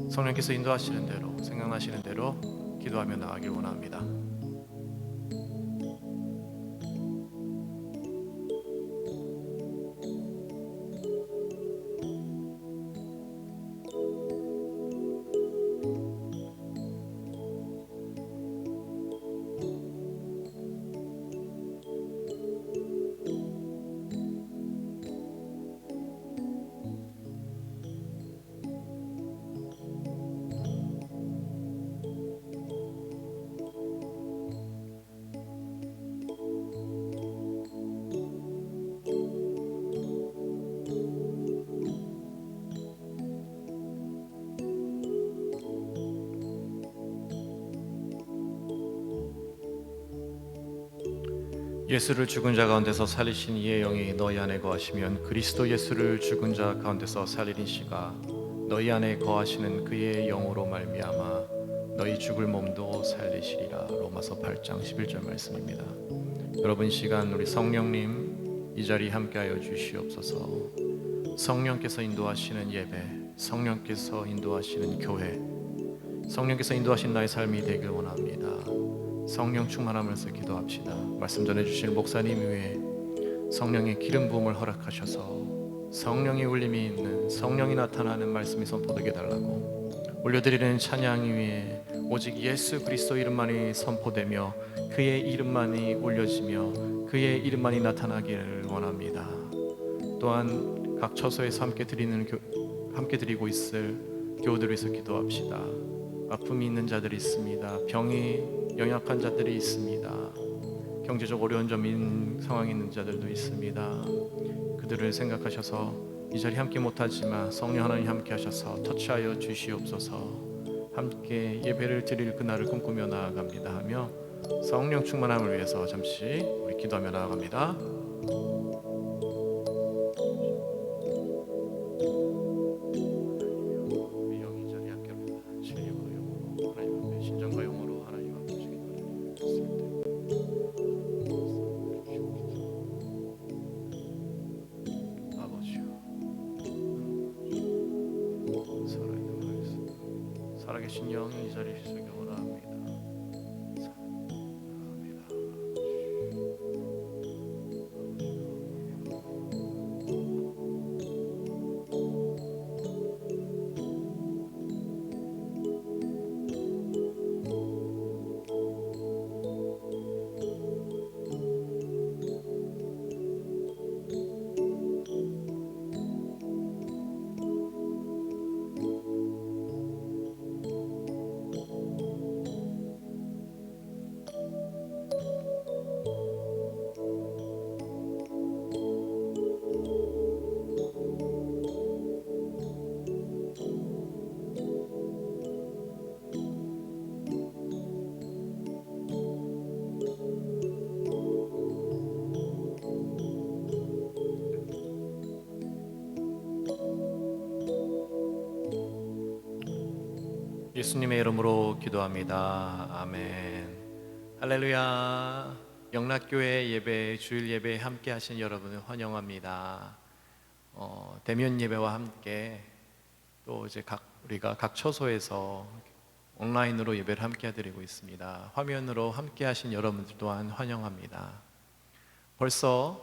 성령께서 인도하시는 대로, 생각나시는 대로 기도하며 나아가길 원합니다. 예수를 죽은 자 가운데서 살리신 이의 영이 너희 안에 거하시면 그리스도 예수를 죽은 자 가운데서 살리신 시가 너희 안에 거하시는 그의 영으로 말미암아 너희 죽을 몸도 살리시리라. 로마서 8장 11절 말씀입니다. 여러분, 이 시간 우리 성령님 이 자리에 함께하여 주시옵소서. 성령께서 인도하시는 예배, 성령께서 인도하시는 교회, 성령께서 인도하신 나의 삶이 되길 원합니다. 성령 충만함을서 기도합시다. 말씀 전해주실 목사님 위에 성령의 기름 부음을 허락하셔서 성령의 울림이 있는, 성령이 나타나는 말씀이 선포되게 달라고, 올려드리는 찬양 위에 오직 예수 그리스도 이름만이 선포되며 그의 이름만이 올려지며 그의 이름만이 나타나기를 원합니다. 또한 각 처소에서 함께 드리고 있을 교우들을 위해서 기도합시다. 아픔이 있는 자들이 있습니다. 병이 연약한 자들이 있습니다. 경제적 어려운 점인 상황이 있는 자들도 있습니다. 그들을 생각하셔서 이 자리 함께 못하지만 성령 하나님 함께 하셔서 터치하여 주시옵소서. 함께 예배를 드릴 그날을 꿈꾸며 나아갑니다 하며 성령 충만함을 위해서 잠시 우리 기도하며 나아갑니다. 살아계신 영이 이 자리에 계시길 원합니다. 예수님의 이름으로 기도합니다. 아멘. 할렐루야. 영락교회 예배, 주일 예배에 함께 하신 여러분을 환영합니다. 대면 예배와 함께 또 이제 우리가 각 처소에서 온라인으로 예배를 함께 해드리고 있습니다. 화면으로 함께 하신 여러분들 또한 환영합니다. 벌써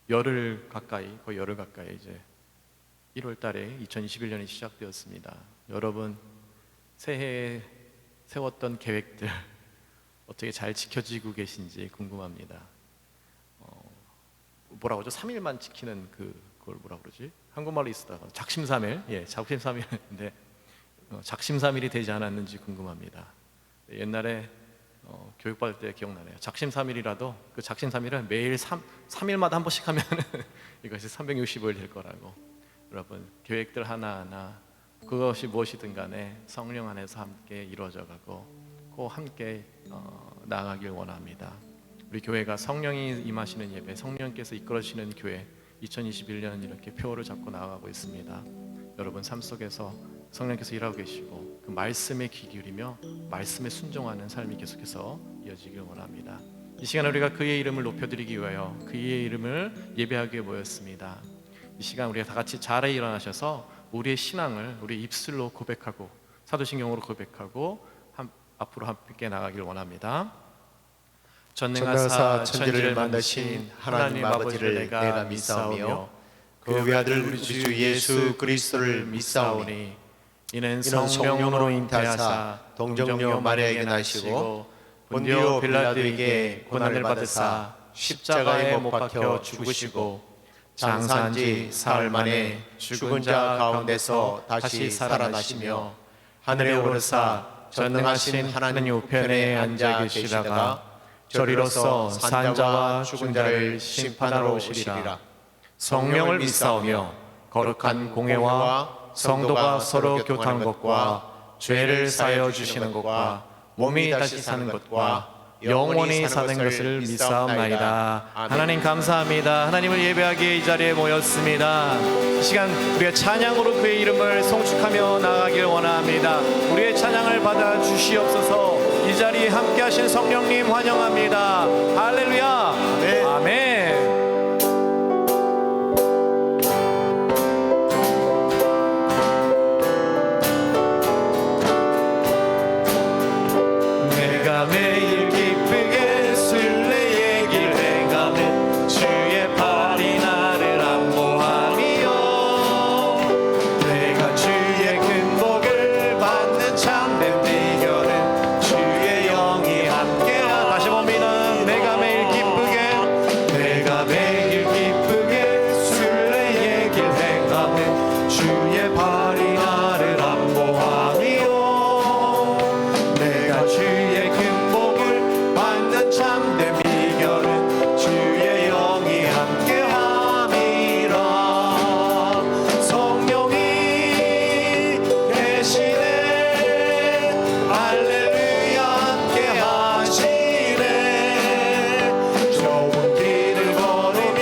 거의 열흘 가까이 이제 1월 달에 2021년이 시작되었습니다. 여러분, 새해에 세웠던 계획들 어떻게 잘 지켜지고 계신지 궁금합니다. 뭐라고 하죠? 3일만 지키는 그걸 뭐라고 그러지? 한국말로 있었다가 작심삼일, 작심삼일인데 작심삼일이 되지 않았는지 궁금합니다. 옛날에 교육받을 때 기억나네요. 작심삼일이라도 그 작심삼일은 매일 3일마다 한 번씩 하면 이것이 365일 될 거라고. 여러분, 계획들 하나하나 그것이 무엇이든 간에 성령 안에서 함께 이루어져 가고 꼭 함께 나아가길 원합니다. 우리 교회가 성령이 임하시는 예배, 성령께서 이끌어주시는 교회 2021년 이렇게 표를 잡고 나아가고 있습니다. 여러분 삶 속에서 성령께서 일하고 계시고 그 말씀에 귀 기울이며 말씀에 순종하는 삶이 계속해서 이어지길 원합니다. 이 시간 우리가 그의 이름을 높여드리기 위하여 그의 이름을 예배하기 위해 모였습니다. 이 시간 우리가 다 같이 자리에 일어나셔서 우리의 신앙을 우리 입술로 고백하고 사도신경으로 고백하고 앞으로 함께 나가길 원합니다. 전능하사 천지를 만드신 하나님 아버지를 내가 믿사오며 그 외아들 우리 주 예수 그리스도를 믿사오니 이는 이는 성령으로 잉태하사 동정녀 마리아에게 나시고 본디오 빌라도에게 고난을 받으사 십자가에 못 박혀 죽으시고 장사한 지 사흘 만에 죽은 자 가운데서 다시 살아나시며 하늘에 오르사 전능하신 하나님 우편에 앉아 계시다가 저리로서 산자와 죽은 자를 심판하러 오시리라. 성령을 믿사오며 거룩한 공회와 성도가 서로 교통하는 것과 죄를 사하여 주시는 것과 몸이 다시 사는 것과 영원히 사는 것을 믿사옵나이다. 하나님 감사합니다. 하나님을 예배하기에 이 자리에 모였습니다. 이 시간 우리의 찬양으로 그의 이름을 송축하며 나아가길 원합니다. 우리의 찬양을 받아 주시옵소서. 이 자리에 함께 하신 성령님 환영합니다. 할렐루야. 네. 아멘. 내가 매일 기쁘게 순례의 길 행하는 주의 팔이 나를 안보하며 내가 주의 큰 복을 받는 참된 비결은 주의 영이 함께하. 다시 봅니다. 내가 매일 기쁘게 순례의 길 행하는 주의 팔이 나를 안보하며 내가 주의 큰 복을 받는 참된 비결은 주의 영이 함께함이라. 성령이 계시네. 할렐루야. 함께하시네. 좁은 길을 걸으며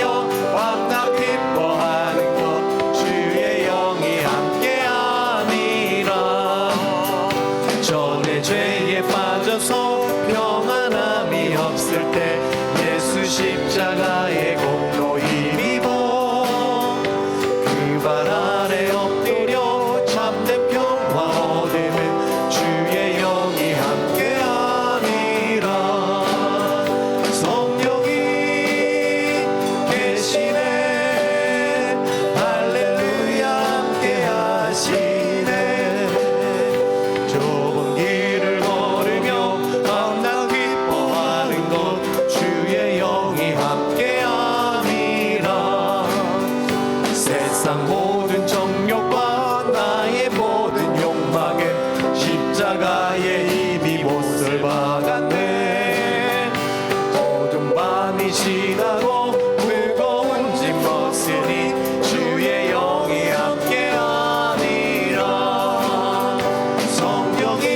밤낮 기뻐하는 것 주의 영이 함께함이라. 전에 죄에 빠져서 평안함이 없을 때 예수 십자가의 공로 힘입어 그 발 아래 엎드려 참된 평화 얻으면 주의 영이 함께함이라. 성령이 계시네. 할렐루야. 함께하시네. 좁은 길을 걸으며 밤낮 기뻐하는 것 주의 영이 함께함이라. 세상 모든 정욕과 나의 모든 욕망은 십자가에 이미 못을 박았네. 어두운 밤이 지나고 무거운 짐 벗으니 주의 영이 함께함이라. 성령이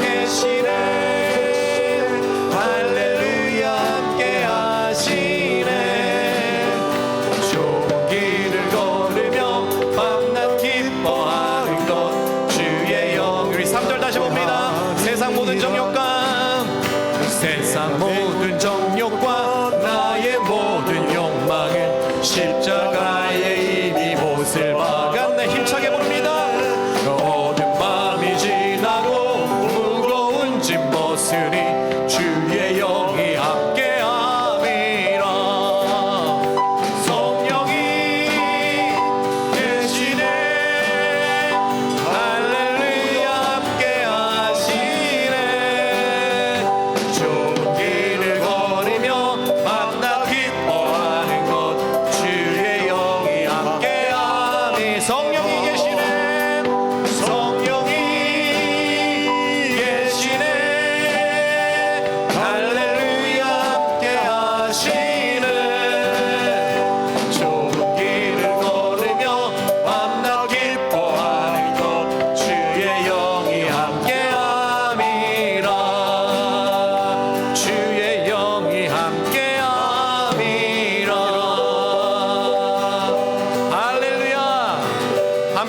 계시네. 할렐루야. 함께하시네. 좁은 길을 걸으며 밤낮 기뻐하는 것 주의 영. 우리 3절 다시 봅니다. 세상 모든 정욕과 나의 모든 욕망은 십자가에 이미 못을 박았네. 힘차게 부릅니다. 어두운 밤이 지나고 무거운 짐 벗으니 주의 영이 함께함이라. 성령이 계시네. 할렐루야. 함께하시네. 좁은 길을 걸으며 밤낮 기뻐하는 것 주의 영이 함께하니. 성령이 계시네. 성령이 계시네. 할렐루야. 함께하시네. 좁은 길을 걸으며 밤낮 기뻐하는 것 주의 영이 함께함이라. 주의 영이 함께함이라. 할렐루야.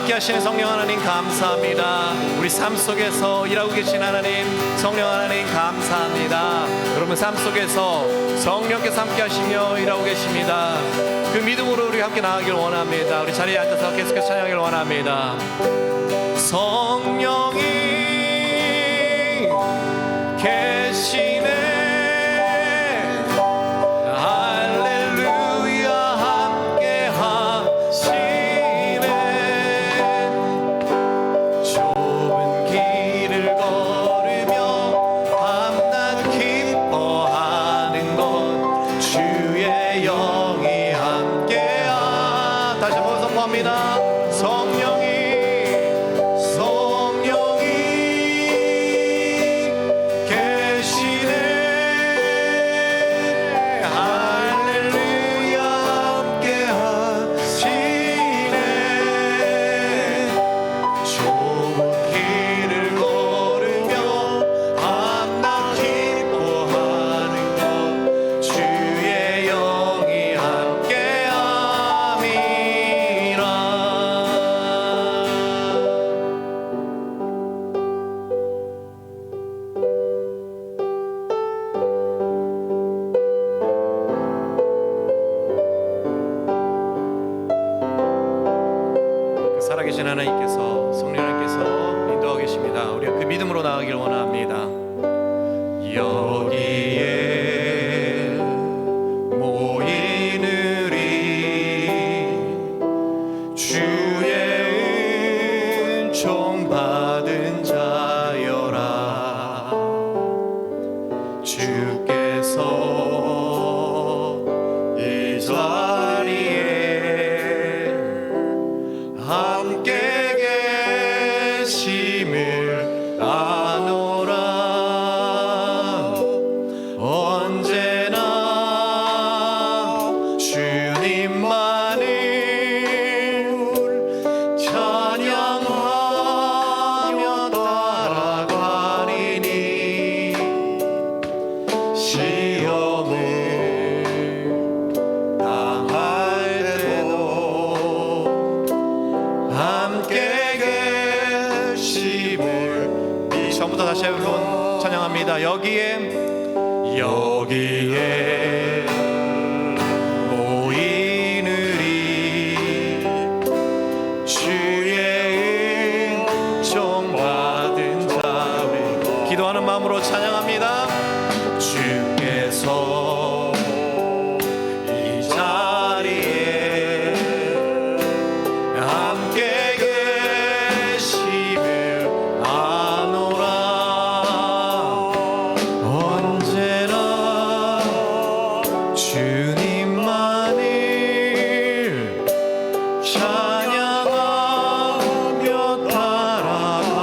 함께 하시는 성령 하나님 감사합니다. 우리 삶 속에서 일하고 계신 하나님, 성령 하나님 감사합니다. 여러분 삶 속에서 성령께서 함께 하시며 일하고 계십니다. 그 믿음으로 우리 함께 나아가길 원합니다. 우리 자리에 앉아서 계속해서 찬양하길 원합니다. 성령이 계시네. 살아계신 하나님께서, 성령님께서 인도하고 계십니다. 우리가 그 믿음으로 나아가길 원합니다. 여기에 모이느리 주의 은총 받은 자여라. 주께서 이 자리에 함께 계심을 아노라. 언제나 주님만을 찬양하며 따라가리니 시험을 당할 때도 함께 계심을. 처음부터 다시 한번 찬양합니다. 여기에 모이느리 주의 은총 받은 자. 우리 기도하는 마음으로 찬양합니다. 주께서 이 자리에 함께 계심을 아노라. 언제나 주님만을 찬양하며 따라가리니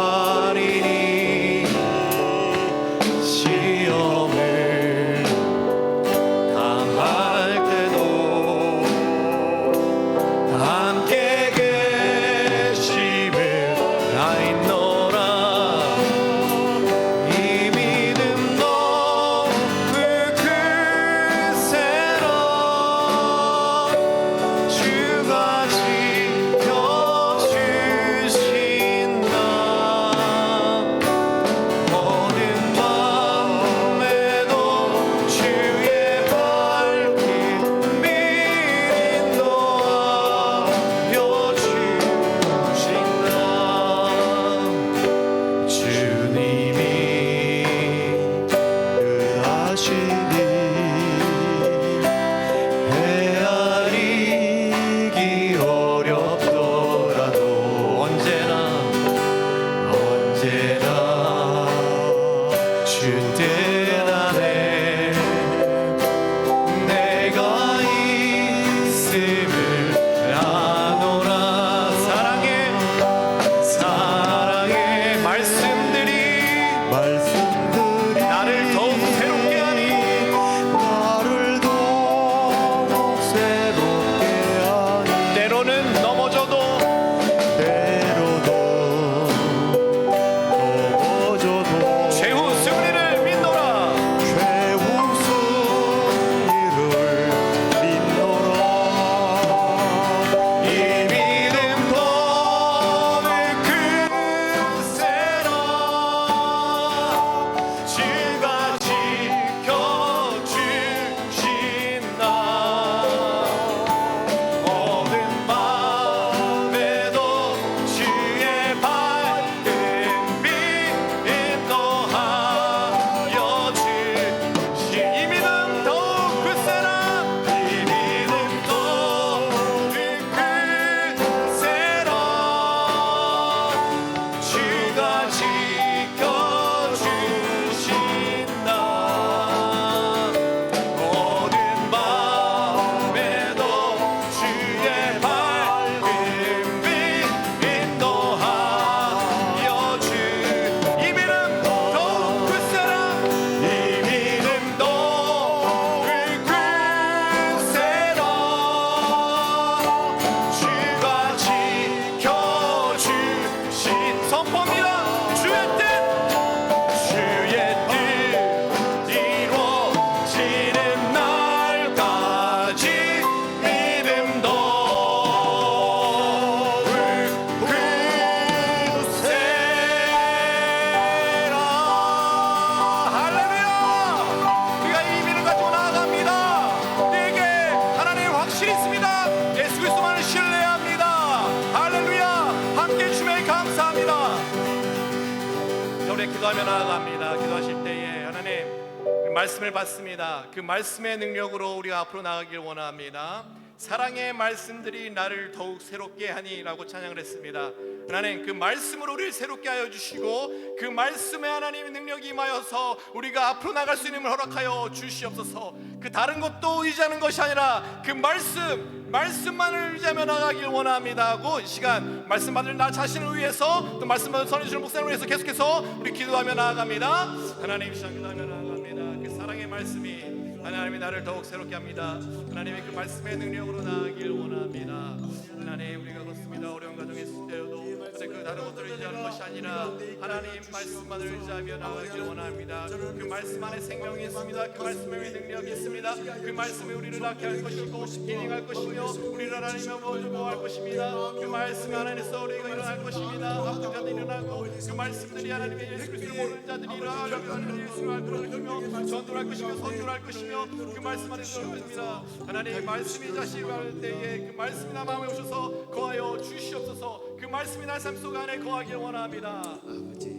기도하며 나아갑니다. 기도하실 때에 하나님 그 말씀을 받습니다. 그 말씀의 능력으로 우리가 앞으로 나가길 원합니다. 사랑의 말씀들이 나를 더욱 새롭게 하니 라고 찬양을 했습니다. 하나님 그 말씀으로 우리를 새롭게 하여 주시고 그 말씀에 하나님의 능력이 임하여서 우리가 앞으로 나갈 수 있는 걸 허락하여 주시옵소서. 그 다른 것도 의지하는 것이 아니라 그 말씀만을 의지하며 나가길 원합니다 하고 이 시간 말씀 받을 나 자신을 위해서 또 말씀 받을 선해주는 목사님을 위해서 계속해서 우리 기도하며 나아갑니다. 하나님 이 시간 기도하며 나아갑니다. 그 사랑의 말씀이 하나님이 나를 더욱 새롭게 합니다. 하나님의 그 말씀의 능력으로 나아가길 원합니다. 하나님 우리가 그렇습니다. 어려운 가정에 있을 때에도 그 다른 것들을 의지하는 것이 아니라 하나님 말씀만을 의지하며 나아가길 원합니다. 그 말씀 안에 생명이 있습니다. 그 말씀에 능력이 있습니다. 그 말씀이 우리를 낫게 할 것이고 힐링할 것이며 우리를 하나님의 모두 할 것입니다. 그 말씀 안에서 우리가 일어날 것입니다. 아픈 자들이 일어나고 그 말씀들이 하나님의 예수 그리스도를 모르는 자들이 일어나며 하나님의 예수를 알 것이며 전도할 것이며 선교할 것이며 그 말씀 안에 들어옵니다. 하나님 말씀이 자신을 할 때에 그 말씀이 나 마음에 오셔서 거하여 주시옵소서. 그 말씀이 날 삶 속 안에 거하길 원합니다. 아버지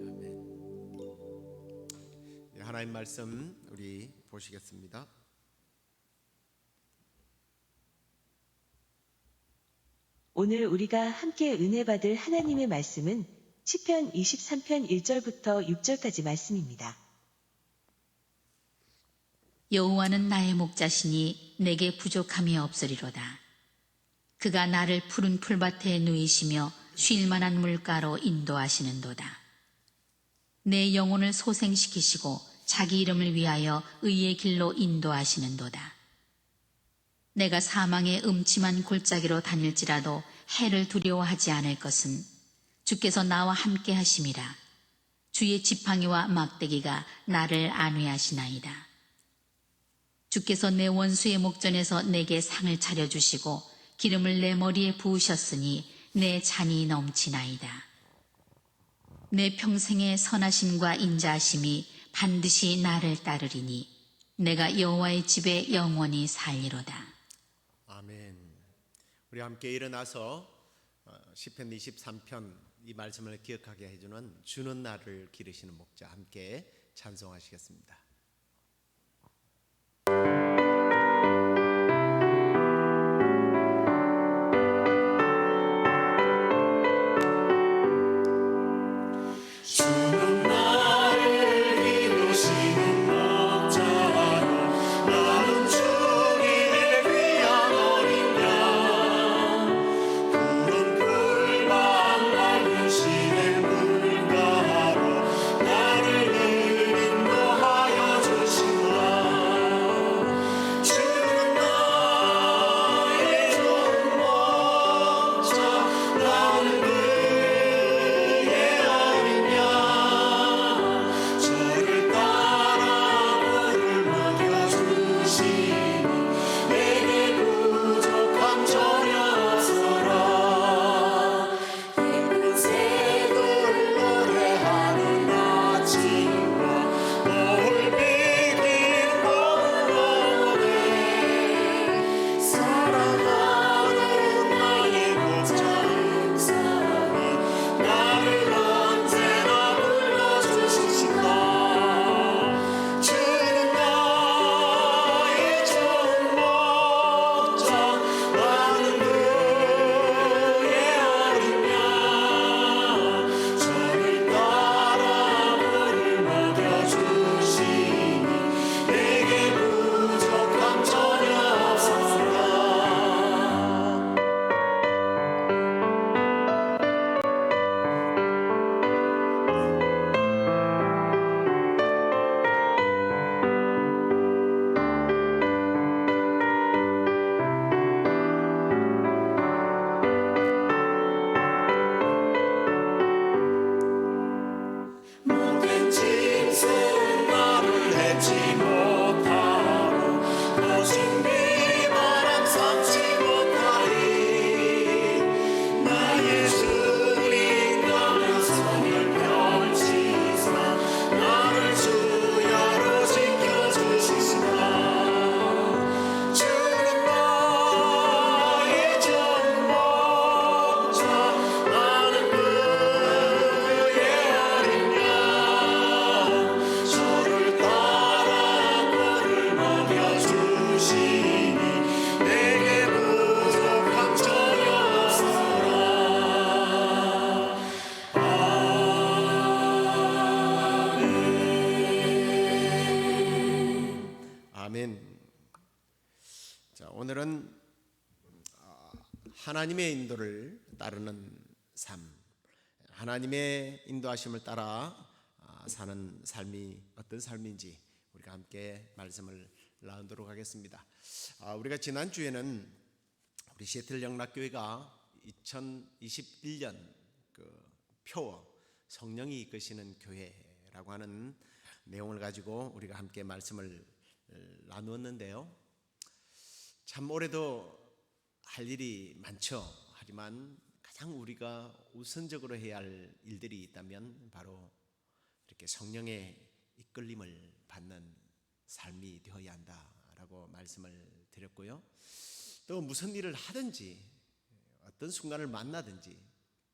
아멘. 하나님 말씀 우리 보시겠습니다. 오늘 우리가 함께 은혜 받을 하나님의 말씀은 시편 23편 1절부터 6절까지 말씀입니다. 여호와는 나의 목자시니 내게 부족함이 없으리로다. 그가 나를 푸른 풀밭에 누이시며 쉴 만한 물가로 인도하시는도다. 내 영혼을 소생시키시고 자기 이름을 위하여 의의 길로 인도하시는도다. 내가 사망의 음침한 골짜기로 다닐지라도 해를 두려워하지 않을 것은 주께서 나와 함께 하심이라. 주의 지팡이와 막대기가 나를 안위하시나이다. 주께서 내 원수의 목전에서 내게 상을 차려주시고 기름을 내 머리에 부으셨으니 내 잔이 넘치나이다. 내 평생의 선하심과 인자하심이 반드시 나를 따르리니 내가 여호와의 집에 영원히 살리로다. 아멘. 우리 함께 일어나서 시편 23편 이 말씀을 기억하게 해주는 주는 나를 기르시는 목자 함께 찬송하시겠습니다. 나를 인도하여 하나님의 인도를 따르는 삶, 하나님의 인도하심을 따라 사는 삶이 어떤 삶인지 우리가 함께 말씀을 나누도록 하겠습니다. 우리가 지난주에는 우리 시애틀 영락교회가 2021년 표 성령이 이끄시는 교회라고 하는 내용을 가지고 우리가 함께 말씀을 나누었는데요. 참 올해도 할 일이 많죠. 하지만 가장 우리가 우선적으로 해야 할 일들이 있다면 바로 이렇게 성령의 이끌림을 받는 삶이 되어야 한다라고 말씀을 드렸고요. 또 무슨 일을 하든지 어떤 순간을 만나든지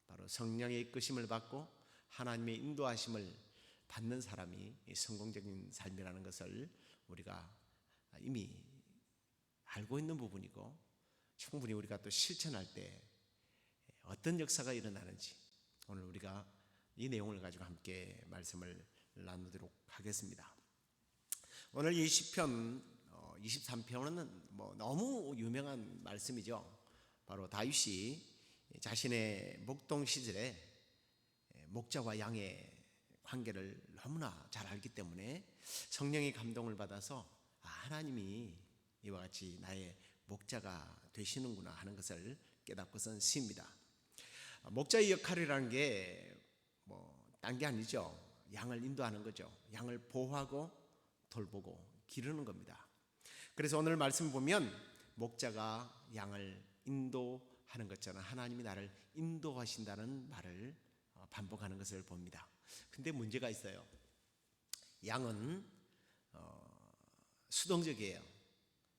바로 성령의 이끄심을 받고 하나님의 인도하심을 받는 사람이 성공적인 삶이라는 것을 우리가 이미 알고 있는 부분이고, 충분히 우리가 또 실천할 때 어떤 역사가 일어나는지 오늘 우리가 이 내용을 가지고 함께 말씀을 나누도록 하겠습니다. 오늘 이 시편 23편은 너무 유명한 말씀이죠. 바로 다윗이 자신의 목동 시절에 목자와 양의 관계를 너무나 잘 알기 때문에 성령의 감동을 받아서 하나님이 이와 같이 나의 목자가 되시는구나 하는 것을 깨닫고 쓴 시입니다. 목자의 역할이라는 게 딴 게 아니죠. 양을 인도하는 거죠. 양을 보호하고 돌보고 기르는 겁니다. 그래서 오늘 말씀 보면 목자가 양을 인도하는 것처럼 하나님이 나를 인도하신다는 말을 반복하는 것을 봅니다. 근데 문제가 있어요. 양은 수동적이에요.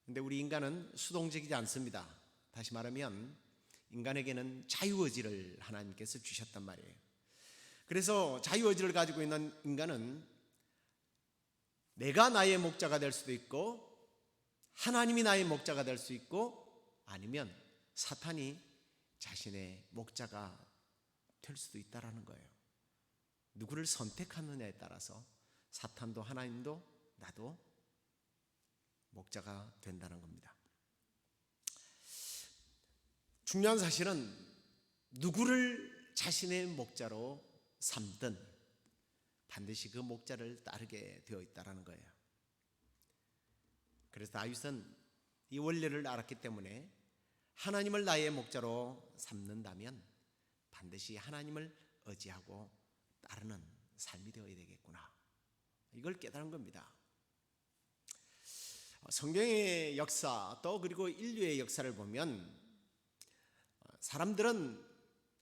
근데 우리 인간은 수동적이지 않습니다. 다시 말하면 인간에게는 자유의지를 하나님께서 주셨단 말이에요. 그래서 자유의지를 가지고 있는 인간은 내가 나의 목자가 될 수도 있고 하나님이 나의 목자가 될 수 있고 아니면 사탄이 자신의 목자가 될 수도 있다라는 거예요. 누구를 선택하느냐에 따라서 사탄도 하나님도 나도 목자가 된다는 겁니다. 중요한 사실은 누구를 자신의 목자로 삼든 반드시 그 목자를 따르게 되어 있다는 거예요. 그래서 다윗은 이 원리를 알았기 때문에 하나님을 나의 목자로 삼는다면 반드시 하나님을 의지하고 따르는 삶이 되어야 되겠구나, 이걸 깨달은 겁니다. 성경의 역사 또 그리고 인류의 역사를 보면 사람들은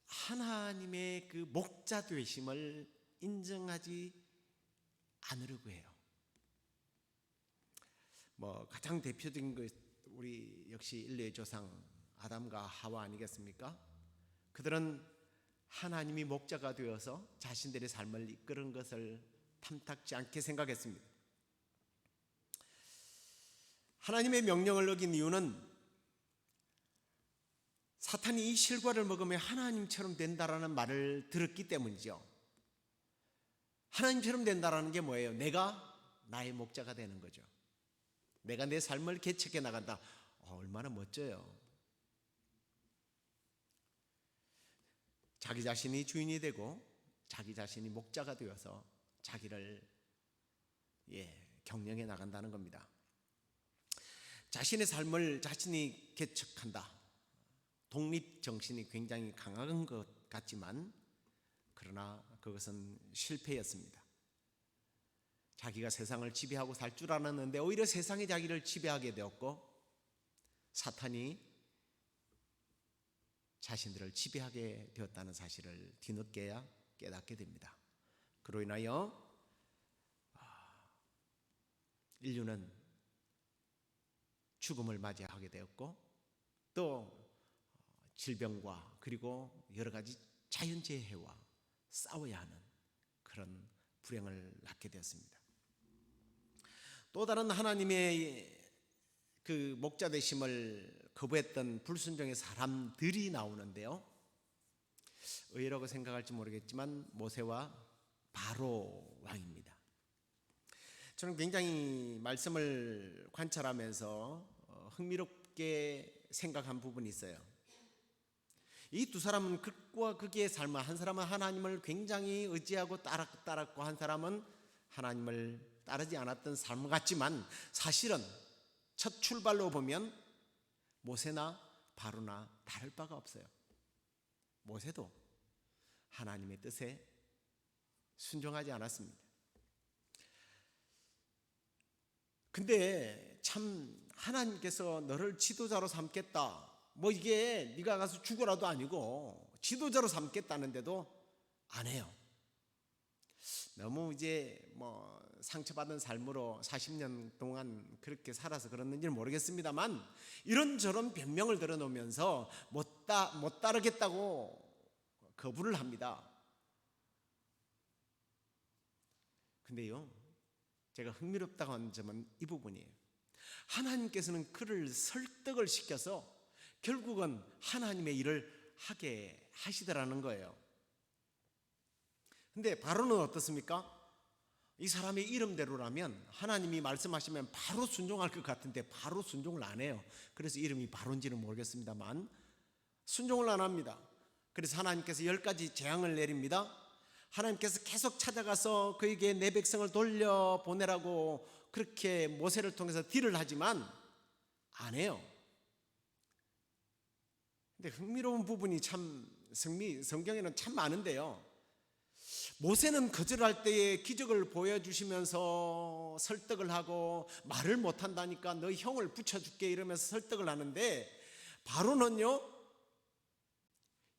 하나님의 그 목자 되심을 인정하지 않으려고 해요. 가장 대표적인 것 우리 역시 인류의 조상 아담과 하와 아니겠습니까? 그들은 하나님이 목자가 되어서 자신들의 삶을 이끄는 것을 탐탁지 않게 생각했습니다. 하나님의 명령을 어긴 이유는 사탄이 이 실과를 먹으면 하나님처럼 된다라는 말을 들었기 때문이죠. 하나님처럼 된다라는 게 뭐예요? 내가 나의 목자가 되는 거죠. 내가 내 삶을 개척해 나간다. 얼마나 멋져요. 자기 자신이 주인이 되고 자기 자신이 목자가 되어서 자기를 경영해 나간다는 겁니다. 자신의 삶을 자신이 개척한다. 독립정신이 굉장히 강한 것 같지만 그러나 그것은 실패였습니다. 자기가 세상을 지배하고 살 줄 알았는데 오히려 세상이 자기를 지배하게 되었고 사탄이 자신들을 지배하게 되었다는 사실을 뒤늦게야 깨닫게 됩니다. 그로 인하여 인류는 죽음을 맞이하게 되었고 또 질병과 그리고 여러 가지 자연재해와 싸워야 하는 그런 불행을 낳게 되었습니다. 또 다른 하나님의 그 목자 되심을 거부했던 불순종의 사람들이 나오는데요. 의외라고 생각할지 모르겠지만 모세와 바로 왕입니다. 저는 굉장히 말씀을 관찰하면서 흥미롭게 생각한 부분이 있어요. 이 두 사람은 극과 극의 삶을, 한 사람은 하나님을 굉장히 의지하고 따랐고 한 사람은 하나님을 따르지 않았던 삶 같지만 사실은 첫 출발로 보면 모세나 바로나 다를 바가 없어요. 모세도 하나님의 뜻에 순종하지 않았습니다. 근데 참 하나님께서 너를 지도자로 삼겠다, 뭐 이게 네가 가서 죽어라도 아니고 지도자로 삼겠다는데도 안 해요. 너무 이제 뭐 상처받은 삶으로 40년 동안 그렇게 살아서 그랬는지는 모르겠습니다만 이런저런 변명을 들어놓으면서 못 따르겠다고 거부를 합니다. 근데요, 제가 흥미롭다고 하는 점은 이 부분이에요. 하나님께서는 그를 설득을 시켜서 결국은 하나님의 일을 하게 하시더라는 거예요. 근데 바로는 어떻습니까? 이 사람의 이름대로라면 하나님이 말씀하시면 바로 순종할 것 같은데 바로 순종을 안 해요. 그래서 이름이 바로인지는 모르겠습니다만 순종을 안 합니다. 그래서 하나님께서 10가지 재앙을 내립니다. 하나님께서 계속 찾아가서 그에게 내 백성을 돌려보내라고 그렇게 모세를 통해서 딜을 하지만 안 해요. 근데 흥미로운 부분이 참 성경에는 참 많은데요, 모세는 거절할 때에 기적을 보여주시면서 설득을 하고 말을 못한다니까 너 형을 붙여줄게 이러면서 설득을 하는데 바로는요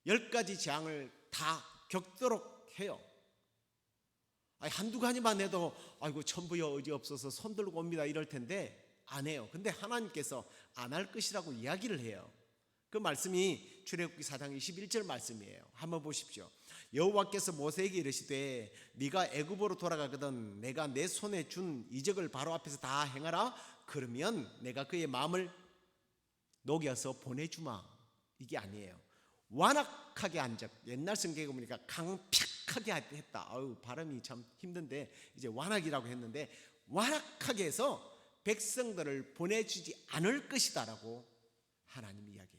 10가지 재앙을 다 겪도록 해요. 한두 가지만 해도 아이고 천부여 의지 없어서 손 들고 옵니다 이럴 텐데 안 해요. 근데 하나님께서 안 할 것이라고 이야기를 해요. 그 말씀이 출애굽기 4장 21절 말씀이에요. 한번 보십시오. 여호와께서 모세에게 이르시되 네가 애굽으로 돌아가거든 내가 내 손에 준 이적을 바로 앞에서 다 행하라. 그러면 내가 그의 마음을 녹여서 보내주마. 이게 아니에요. 완악하게 한 적. 옛날 성경에 보니까 강팍하게 했다. 발음이 참 힘든데 이제 완악이라고 했는데 완악하게 해서 백성들을 보내주지 않을 것이다라고 하나님이 이야기해요.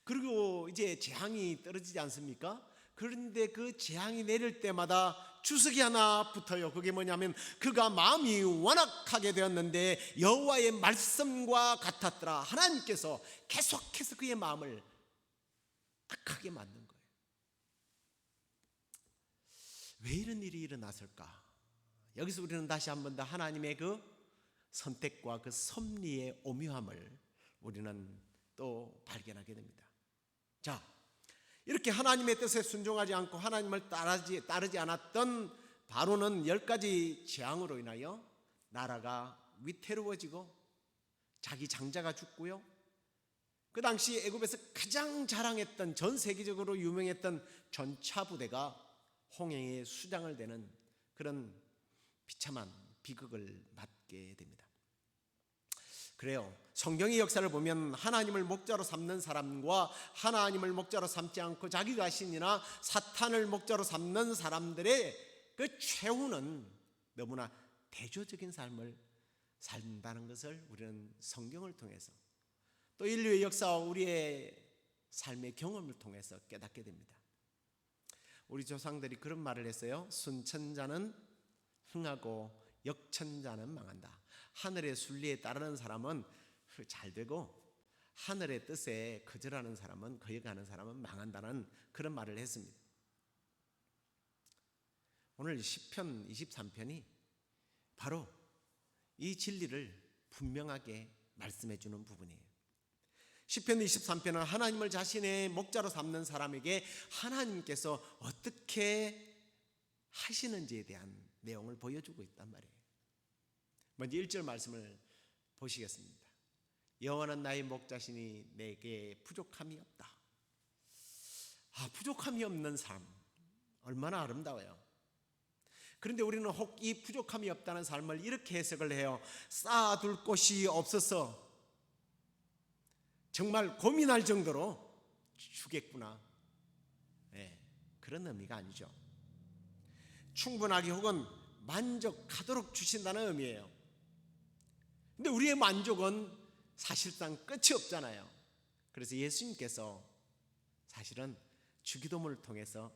그리고 이제 재앙이 떨어지지 않습니까? 그런데 그 재앙이 내릴 때마다 주석이 하나 붙어요. 그게 뭐냐면 그가 마음이 완악하게 되었는데 여호와의 말씀과 같았더라. 하나님께서 계속해서 그의 마음을 악하게 만든 거예요. 왜 이런 일이 일어났을까? 여기서 우리는 다시 한 번 더 하나님의 그 선택과 그 섭리의 오묘함을 우리는 또 발견하게 됩니다. 자, 이렇게 하나님의 뜻에 순종하지 않고 하나님을 따르지 않았던 바로는 10가지 재앙으로 인하여 나라가 위태로워지고 자기 장자가 죽고요, 그 당시 애굽에서 가장 자랑했던, 전 세계적으로 유명했던 전차 부대가 홍해에 수장을 되는 그런 비참한 비극을 맞게 됩니다. 그래요. 성경의 역사를 보면 하나님을 목자로 삼는 사람과 하나님을 목자로 삼지 않고 자기가 신이나 사탄을 목자로 삼는 사람들의 그 최후는 너무나 대조적인 삶을 산다는 것을 우리는 성경을 통해서 또 인류의 역사와 우리의 삶의 경험을 통해서 깨닫게 됩니다. 우리 조상들이 그런 말을 했어요. 순천자는 흥하고 역천자는 망한다. 하늘의 순리에 따르는 사람은 잘 되고 하늘의 뜻에 거절하는 사람은, 거역하는 사람은 망한다는 그런 말을 했습니다. 오늘 시편 23편이 바로 이 진리를 분명하게 말씀해 주는 부분이에요. 시편 23편은 하나님을 자신의 목자로 삼는 사람에게 하나님께서 어떻게 하시는지에 대한 내용을 보여주고 있단 말이에요. 먼저 1절 말씀을 보시겠습니다. 여호와는 나의 목자시니 내게 부족함이 없다. 부족함이 없는 삶, 얼마나 아름다워요. 그런데 우리는 혹 이 부족함이 없다는 삶을 이렇게 해석을 해요. 쌓아둘 곳이 없어서 정말 고민할 정도로 주겠구나. 그런 의미가 아니죠. 충분하게 혹은 만족하도록 주신다는 의미예요. 근데 우리의 만족은 사실상 끝이 없잖아요. 그래서 예수님께서 사실은 주기도문을 통해서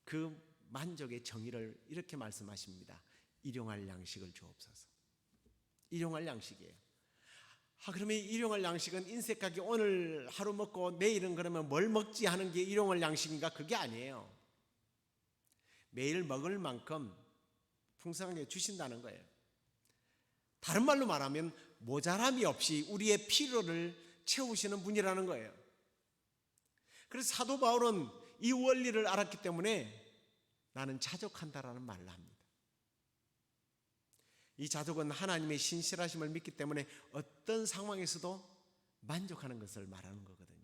그 만족의 정의를 이렇게 말씀하십니다. 일용할 양식을 주옵소서. 일용할 양식이에요. 그러면 일용할 양식은 인색하게 오늘 하루 먹고 내일은 그러면 뭘 먹지 하는 게 일용할 양식인가? 그게 아니에요. 매일 먹을 만큼 풍성하게 주신다는 거예요. 다른 말로 말하면 모자람이 없이 우리의 필요를 채우시는 분이라는 거예요. 그래서 사도 바울은 이 원리를 알았기 때문에 나는 자족한다라는 말을 합니다. 이 자족은 하나님의 신실하심을 믿기 때문에 어떤 상황에서도 만족하는 것을 말하는 거거든요.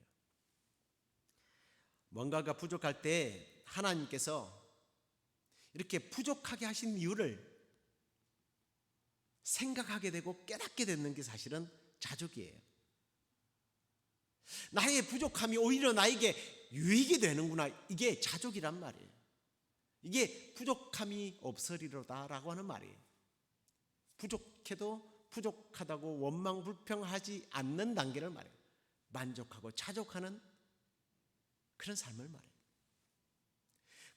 뭔가가 부족할 때 하나님께서 이렇게 부족하게 하신 이유를 생각하게 되고 깨닫게 되는 게 사실은 자족이에요. 나의 부족함이 오히려 나에게 유익이 되는구나. 이게 자족이란 말이에요. 이게 부족함이 없으리로다라고 하는 말이에요. 부족해도 부족하다고 원망불평하지 않는 단계를 말해요. 만족하고 자족하는 그런 삶을 말해요.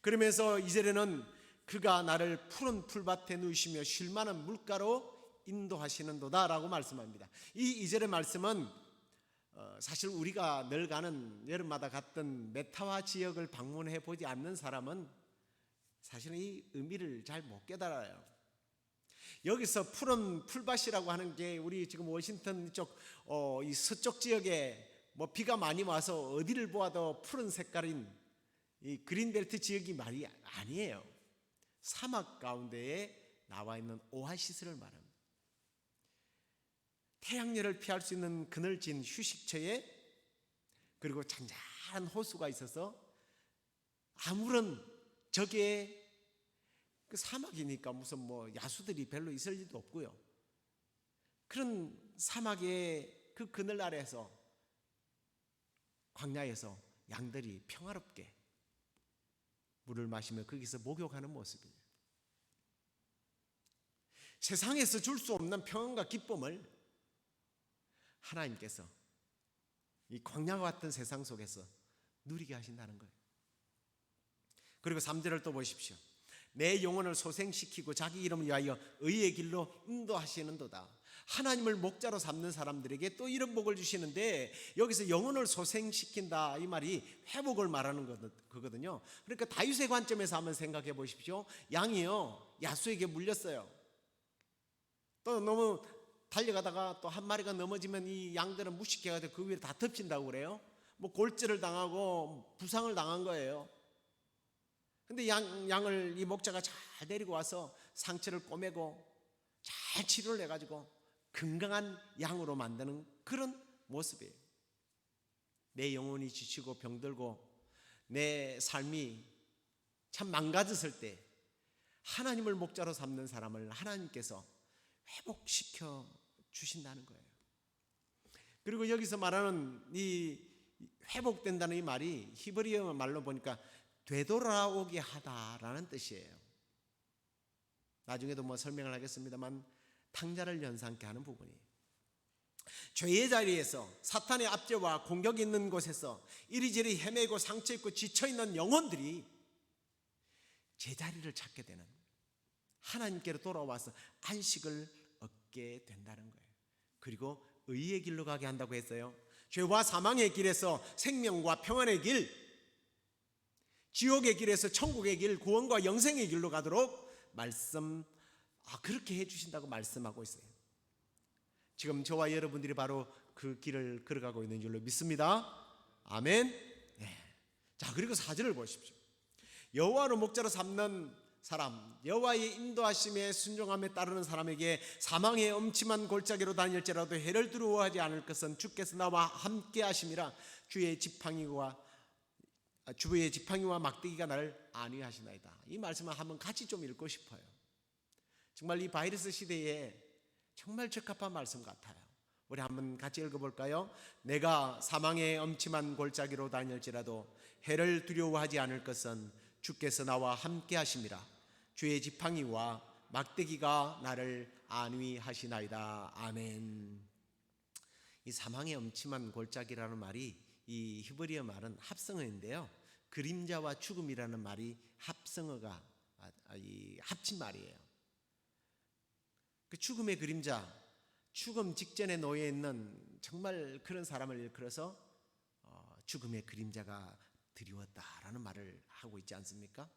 그러면서 2절에는 그가 나를 푸른 풀밭에 누이시며 쉴 만한 물가로 인도하시는도다 라고 말씀합니다. 이 2절의 말씀은 사실 우리가 늘 가는 여름마다 갔던 메타와 지역을 방문해 보지 않는 사람은 사실은 이 의미를 잘 못 깨달아요. 여기서 푸른 풀밭이라고 하는 게 우리 지금 워싱턴 쪽 이 서쪽 지역에 뭐 비가 많이 와서 어디를 보아도 푸른 색깔인 이 그린벨트 지역이 말이 아니에요. 사막 가운데에 나와 있는 오아시스를 말합니다. 태양열을 피할 수 있는 그늘진 휴식처에 그리고 잔잔한 호수가 있어서 아무런 적의 그 사막이니까 무슨 뭐 야수들이 별로 있을 일도 없고요. 그런 사막의 그 그늘 아래에서 광야에서 양들이 평화롭게 물을 마시며 거기서 목욕하는 모습이에요. 세상에서 줄 수 없는 평안과 기쁨을 하나님께서 이 광야와 같은 세상 속에서 누리게 하신다는 거예요. 그리고 3절을 또 보십시오. 내 영혼을 소생시키고 자기 이름을 위하여 의의 길로 인도하시는도다. 하나님을 목자로 삼는 사람들에게 또 이런 복을 주시는데 여기서 영혼을 소생시킨다 이 말이 회복을 말하는 거거든요. 그러니까 다윗의 관점에서 한번 생각해 보십시오. 양이요 야수에게 물렸어요. 또 너무 달려가다가 또 한 마리가 넘어지면 이 양들은 무식해가지고 그 위에 다 덮친다고 그래요. 뭐 골절을 당하고 부상을 당한 거예요. 근데 양을 이 목자가 잘 데리고 와서 상처를 꼬매고 잘 치료를 해가지고 건강한 양으로 만드는 그런 모습이에요. 내 영혼이 지치고 병들고 내 삶이 참 망가졌을 때 하나님을 목자로 삼는 사람을 하나님께서 회복시켜 주신다는 거예요. 그리고 여기서 말하는 이 회복된다는 이 말이 히브리어 말로 보니까 되돌아오게 하다라는 뜻이에요. 나중에도 뭐 설명을 하겠습니다만 탕자를 연상케 하는 부분이에요. 죄의 자리에서 사탄의 압제와 공격이 있는 곳에서 이리저리 헤매고 상처있고 지쳐있는 영혼들이 제자리를 찾게 되는 하나님께로 돌아와서 안식을 얻게 된다는 거예요. 그리고 의의 길로 가게 한다고 했어요. 죄와 사망의 길에서 생명과 평안의 길, 지옥의 길에서 천국의 길, 구원과 영생의 길로 가도록 그렇게 해주신다고 말씀하고 있어요. 지금 저와 여러분들이 바로 그 길을 걸어가고 있는 줄로 믿습니다. 아멘. 네. 자, 그리고 4절을 보십시오. 여호와로 목자로 삼는 사람, 여호와의 인도하심에 순종함에 따르는 사람에게 사망의 엄침한 골짜기로 다닐지라도 해를 두려워하지 않을 것은 주께서 나와 함께 하심이라. 주의 지팡이와 막대기가 나를 안위하시나이다. 이 말씀을 한번 같이 좀 읽고 싶어요. 정말 이 바이러스 시대에 정말 적합한 말씀 같아요. 우리 한번 같이 읽어볼까요? 내가 사망의 엄침한 골짜기로 다닐지라도 해를 두려워하지 않을 것은 주께서 나와 함께 하심이라. 주의 지팡이와 막대기가 나를 안위하시나이다. 아멘. 이 사망의 엄침한 골짜기라는 말이 이 히브리어 말은 합성어인데요. 그림자와 죽음이라는 말이 합성어가 이 합친 말이에요. 그 죽음의 그림자, 죽음 직전에 놓여 있는 정말 그런 사람을 일컬어서 죽음의 그림자가 드리웠다라는 말을 하고 있지 않습니까?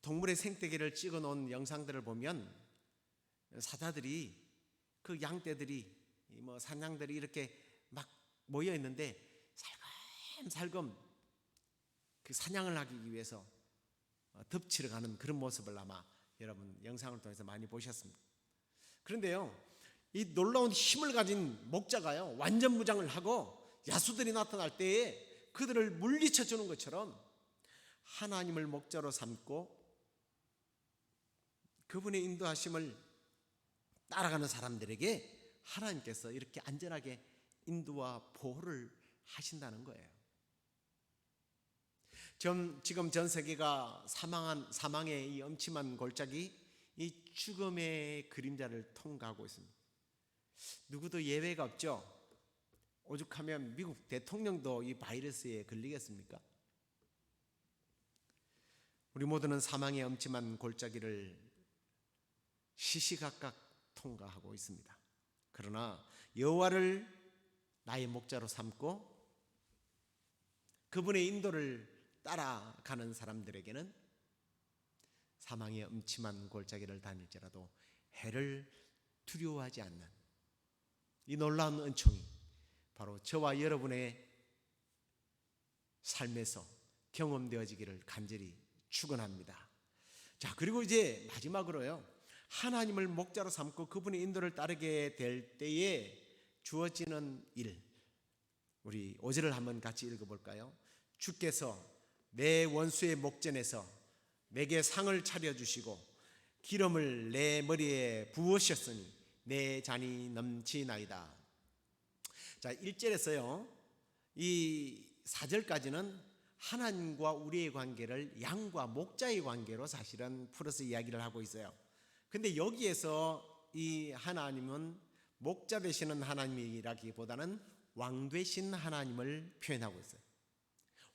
동물의 생태계를 찍어 놓은 영상들을 보면 사자들이, 그 양떼들이, 뭐 산양들이 이렇게 막 모여 있는데 살금살금 그 사냥을 하기 위해서 덮치러 가는 그런 모습을 아마 여러분 영상을 통해서 많이 보셨습니다. 그런데요, 이 놀라운 힘을 가진 목자가요, 완전 무장을 하고 야수들이 나타날 때에 그들을 물리쳐 주는 것처럼 하나님을 목자로 삼고 그분의 인도하심을 따라가는 사람들에게 하나님께서 이렇게 안전하게 인도와 보호를 하신다는 거예요. 지금 전 세계가 사망의 이 엄침한 골짜기, 이 죽음의 그림자를 통과하고 있습니다. 누구도 예외가 없죠. 오죽하면 미국 대통령도 이 바이러스에 걸리겠습니까? 우리 모두는 사망의 엄침한 골짜기를 시시각각 통과하고 있습니다. 그러나 여호와를 나의 목자로 삼고 그분의 인도를 따라가는 사람들에게는 사망의 음침한 골짜기를 다닐지라도 해를 두려워하지 않는 이 놀라운 은총이 바로 저와 여러분의 삶에서 경험되어지기를 간절히 축원합니다. 자, 그리고 이제 마지막으로요, 하나님을 목자로 삼고 그분의 인도를 따르게 될 때에 주어지는 일, 우리 5절을 한번 같이 읽어볼까요? 주께서 내 원수의 목전에서 내게 상을 차려주시고 기름을 내 머리에 부으셨으니 내 잔이 넘치나이다. 자, 1절에서요, 이 4절까지는 하나님과 우리의 관계를 양과 목자의 관계로 사실은 풀어서 이야기를 하고 있어요. 근데 여기에서 이 하나님은 목자 되시는 하나님이라기보다는 왕 되신 하나님을 표현하고 있어요.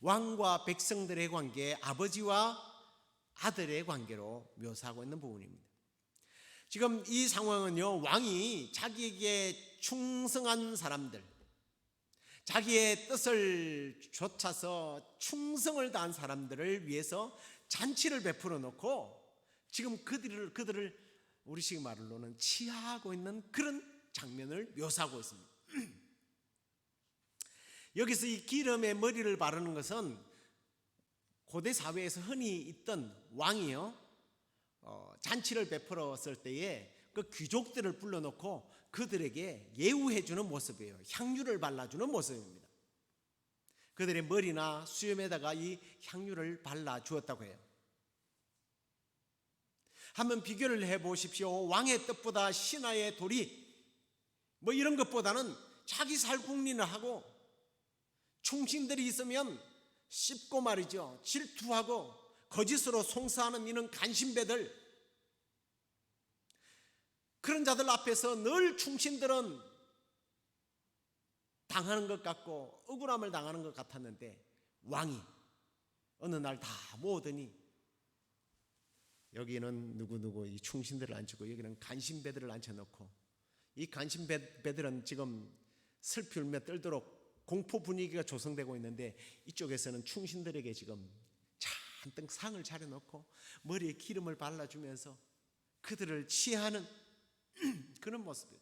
왕과 백성들의 관계, 아버지와 아들의 관계로 묘사하고 있는 부분입니다. 지금 이 상황은요, 왕이 자기에게 충성한 사람들, 자기의 뜻을 좇아서 충성을 다한 사람들을 위해서 잔치를 베풀어 놓고 지금 그들을 우리식 말로는 치하하고 있는 그런 장면을 묘사하고 있습니다. 여기서 이 기름에 머리를 바르는 것은 고대 사회에서 흔히 있던 왕이요, 잔치를 베풀었을 때에 그 귀족들을 불러놓고 그들에게 예우해 주는 모습이에요. 향유를 발라주는 모습입니다. 그들의 머리나 수염에다가 이 향유를 발라주었다고 해요. 한번 비교를 해보십시오. 왕의 뜻보다 신하의 도리, 뭐 이런 것보다는 자기 살 궁리를 하고 충신들이 있으면 씹고 말이죠, 질투하고 거짓으로 송사하는 이런 간신배들, 그런 자들 앞에서 늘 충신들은 당하는 것 같고 억울함을 당하는 것 같았는데 왕이 어느 날 다 모으더니 여기는 누구누구 이 충신들을 앉히고 여기는 간신배들을 앉혀놓고 이 간신배들은 지금 슬피 울며 떨도록 공포 분위기가 조성되고 있는데 이쪽에서는 충신들에게 지금 잔뜩 상을 차려놓고 머리에 기름을 발라주면서 그들을 치하하는 그런 모습이에요.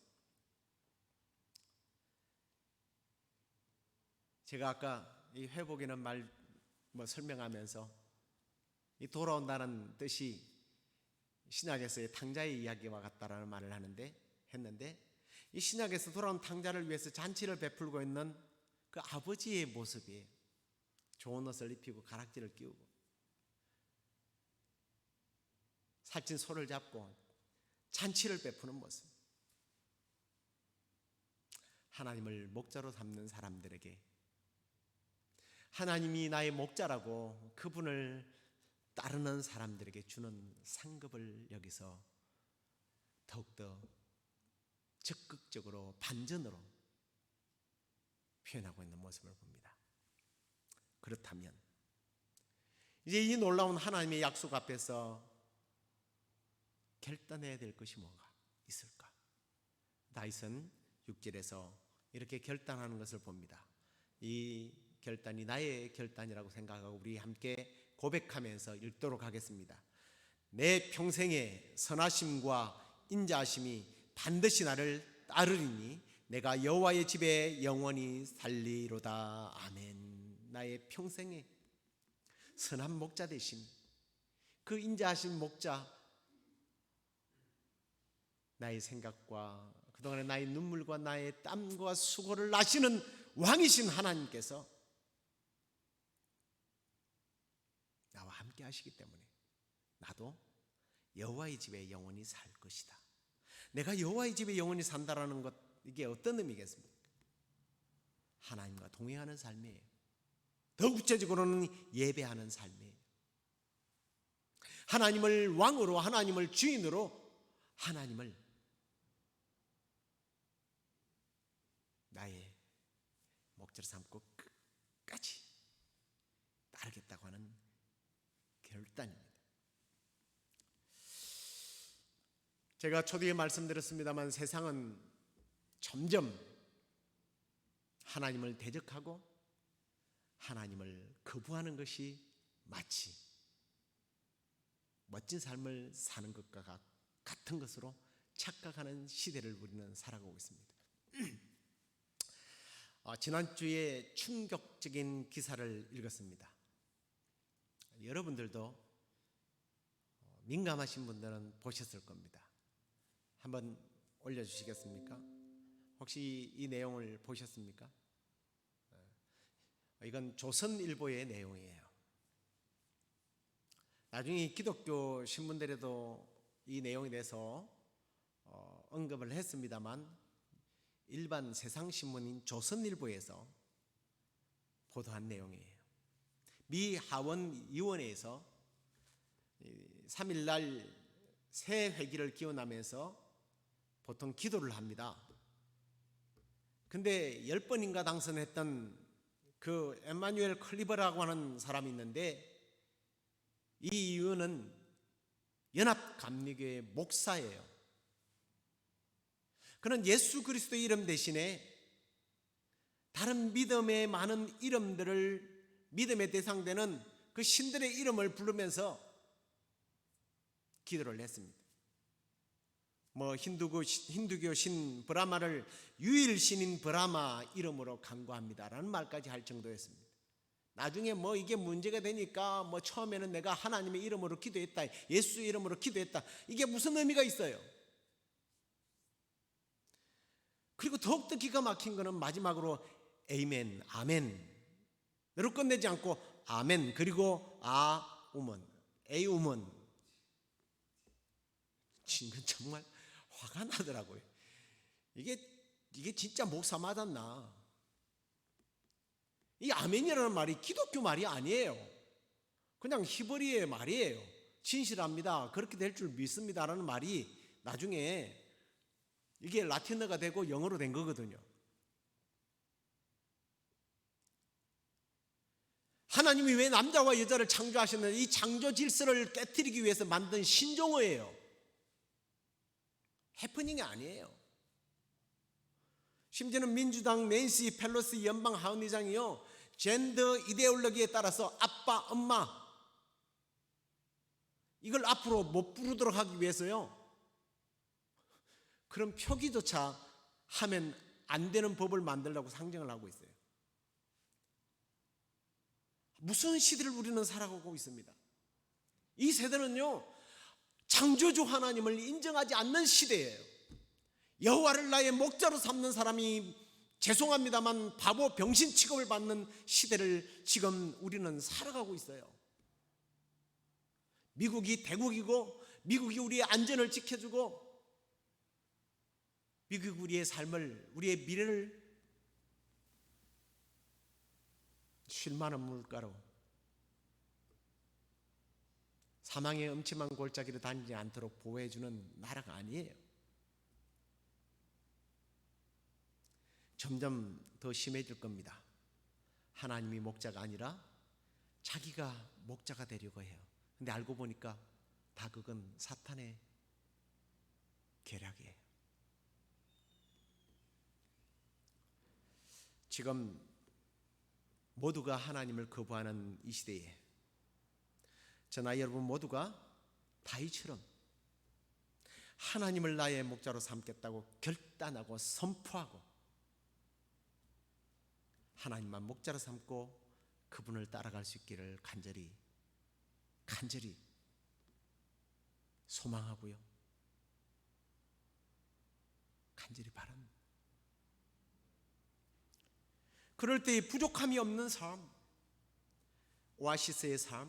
제가 아까 이 회복이라는 말 설명하면서 이 돌아온다는 뜻이 신약에서의 탕자의 이야기와 같다라는 말을 했는데 이 신약에서 돌아온 탕자를 위해서 잔치를 베풀고 있는 그 아버지의 모습이에요. 좋은 옷을 입히고 가락지를 끼우고 살찐 소를 잡고 잔치를 베푸는 모습. 하나님을 목자로 삼는 사람들에게 하나님이 나의 목자라고 그분을 따르는 사람들에게 주는 상급을 여기서 더욱더 적극적으로 반전으로 표현하고 있는 모습을 봅니다. 그렇다면 이제 이 놀라운 하나님의 약속 앞에서 결단해야 될 것이 뭔가 있을까? 다윗은 6절에서 이렇게 결단하는 것을 봅니다. 이 결단이 나의 결단이라고 생각하고 우리 함께 고백하면서 읽도록 하겠습니다. 내 평생의 선하심과 인자하심이 반드시 나를 따르리니 내가 여호와의 집에 영원히 살리로다. 아멘. 나의 평생의 선한 목자 되신 그 인자하신 목자, 나의 생각과 그동안의 나의 눈물과 나의 땀과 수고를 아시는 왕이신 하나님께서 나와 함께 하시기 때문에 나도 여호와의 집에 영원히 살 것이다. 내가 여호와의 집에 영원히 산다라는 것, 이게 어떤 의미겠습니까? 하나님과 동행하는 삶이에요. 더 구체적으로는 예배하는 삶이에요. 하나님을 왕으로, 하나님을 주인으로, 하나님을 나의 목자로 삼고 끝까지 따르겠다고 하는 결단입니다. 제가 초기에 말씀드렸습니다만 세상은 점점 하나님을 대적하고 하나님을 거부하는 것이 마치 멋진 삶을 사는 것과 같은 것으로 착각하는 시대를 우리는 살아가고 있습니다. 지난주에 충격적인 기사를 읽었습니다. 여러분들도 민감하신 분들은 보셨을 겁니다. 한번 올려주시겠습니까? 혹시 이 내용을 보셨습니까? 이건 조선일보의 내용이에요. 나중에 기독교 신문들에도 이 내용에 대해서 언급을 했습니다만 일반 세상신문인 조선일보에서 보도한 내용이에요. 미 하원의원회에서 3일날 새 회기를 기원하면서 보통 기도를 합니다. 근데 10번인가 당선했던 그 에마뉴엘 클리버라고 하는 사람이 있는데 이 의원은 연합감리교회 목사예요. 그는 예수 그리스도의 이름 대신에 다른 믿음의 많은 이름들을, 믿음의 대상되는 그 신들의 이름을 부르면서 기도를 했습니다. 힌두교 신 브라마를 유일신인 브라마 이름으로 간구합니다라는 말까지 할 정도였습니다. 나중에 이게 문제가 되니까 처음에는 내가 하나님의 이름으로 기도했다, 예수 이름으로 기도했다, 이게 무슨 의미가 있어요? 그리고 더욱더 기가 막힌 거는 마지막으로 에이멘, 아멘으로 끝내지 않고 아멘, 그리고 우먼, 에이우먼. 이건 정말 화가 나더라고요. 이게 진짜 목사 맞았나? 이 아멘이라는 말이 기독교 말이 아니에요. 그냥 히브리어의 말이에요. 진실합니다, 그렇게 될 줄 믿습니다라는 말이 나중에 이게 라틴어가 되고 영어로 된 거거든요. 하나님이 왜 남자와 여자를 창조하셨는지 이 창조 질서를 깨트리기 위해서 만든 신종어예요. 해프닝이 아니에요. 심지어는 민주당 낸시 펠로시 연방 하원의장이요, 젠더 이데올로기에 따라서 아빠, 엄마 이걸 앞으로 못 부르도록 하기 위해서요, 그런 표기조차 하면 안 되는 법을 만들려고 상정을 하고 있어요. 무슨 시대를 우리는 살아가고 있습니다. 이 세대는요, 창조주 하나님을 인정하지 않는 시대예요. 여호와를 나의 목자로 삼는 사람이 죄송합니다만 바보 병신 취급을 받는 시대를 지금 우리는 살아가고 있어요. 미국이 대국이고 미국이 우리의 안전을 지켜주고 미국이 우리의 삶을, 우리의 미래를 쉴만한 물가로 사망의 음침한 골짜기로 다니지 않도록 보호해주는 나라가 아니에요. 점점 더 심해질 겁니다. 하나님이 목자가 아니라 자기가 목자가 되려고 해요. 근데 알고 보니까 다 그건 사탄의 계략이에요. 지금 모두가 하나님을 거부하는 이 시대에 저나 여러분 모두가 다윗처럼 하나님을 나의 목자로 삼겠다고 결단하고 선포하고 하나님만 목자로 삼고 그분을 따라갈 수 있기를 간절히 소망하고요, 간절히 바랍니다. 그럴 때 부족함이 없는 삶, 오아시스의 삶,